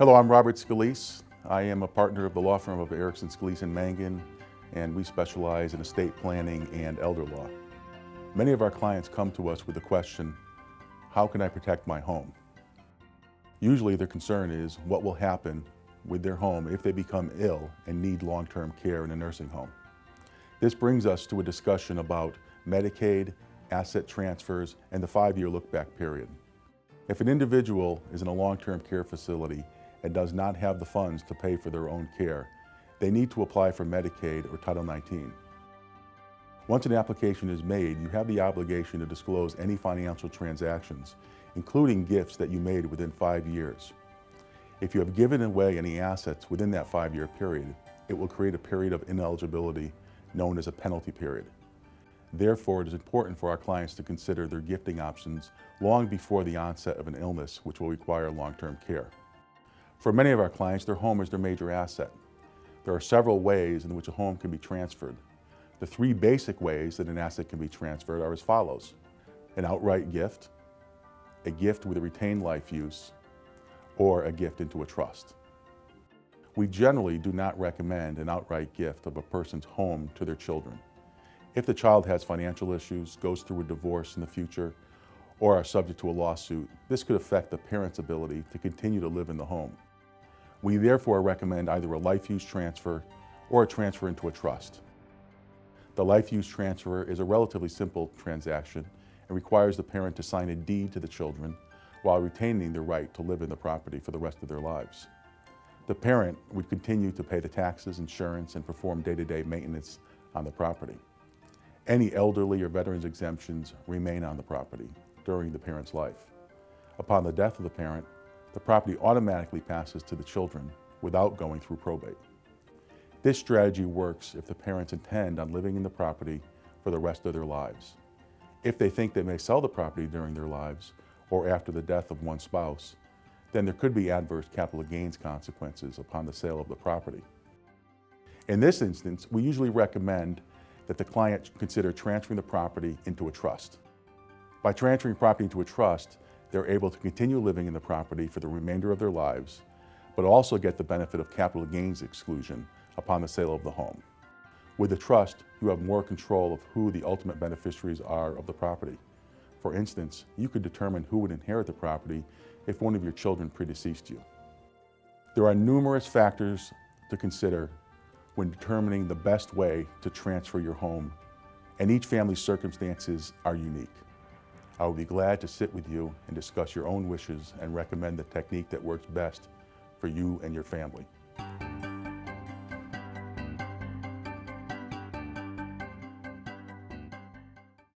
Hello, I'm Robert Scalise. I am a partner of the law firm of Erickson, Scalise & Mangan, and we specialize in estate planning and elder law. Many of our clients come to us with the question, how can I protect my home? Usually their concern is what will happen with their home if they become ill and need long-term care in a nursing home. This brings us to a discussion about Medicaid, asset transfers, and the 5-year look-back period. If an individual is in a long-term care facility and does not have the funds to pay for their own care, they need to apply for Medicaid or Title 19. Once an application is made, you have the obligation to disclose any financial transactions, including gifts that you made within 5 years. If you have given away any assets within that 5-year period, it will create a period of ineligibility known as a penalty period. Therefore, it is important for our clients to consider their gifting options long before the onset of an illness which will require long-term care. For many of our clients, their home is their major asset. There are several ways in which a home can be transferred. The 3 basic ways that an asset can be transferred are as follows: an outright gift, a gift with a retained life use, or a gift into a trust. We generally do not recommend an outright gift of a person's home to their children. If the child has financial issues, goes through a divorce in the future, or are subject to a lawsuit, this could affect the parent's ability to continue to live in the home. We therefore recommend either a life use transfer or a transfer into a trust. The life use transfer is a relatively simple transaction and requires the parent to sign a deed to the children while retaining the right to live in the property for the rest of their lives. The parent would continue to pay the taxes, insurance, and perform day-to-day maintenance on the property. Any elderly or veterans exemptions remain on the property during the parent's life. Upon the death of the parent, the property automatically passes to the children without going through probate. This strategy works if the parents intend on living in the property for the rest of their lives. If they think they may sell the property during their lives or after the death of one spouse, then there could be adverse capital gains consequences upon the sale of the property. In this instance, we usually recommend that the client consider transferring the property into a trust. By transferring property into a trust, they're able to continue living in the property for the remainder of their lives, but also get the benefit of capital gains exclusion upon the sale of the home. With a trust, you have more control of who the ultimate beneficiaries are of the property. For instance, you could determine who would inherit the property if one of your children predeceased you. There are numerous factors to consider when determining the best way to transfer your home, and each family's circumstances are unique. I will be glad to sit with you and discuss your own wishes and recommend the technique that works best for you and your family.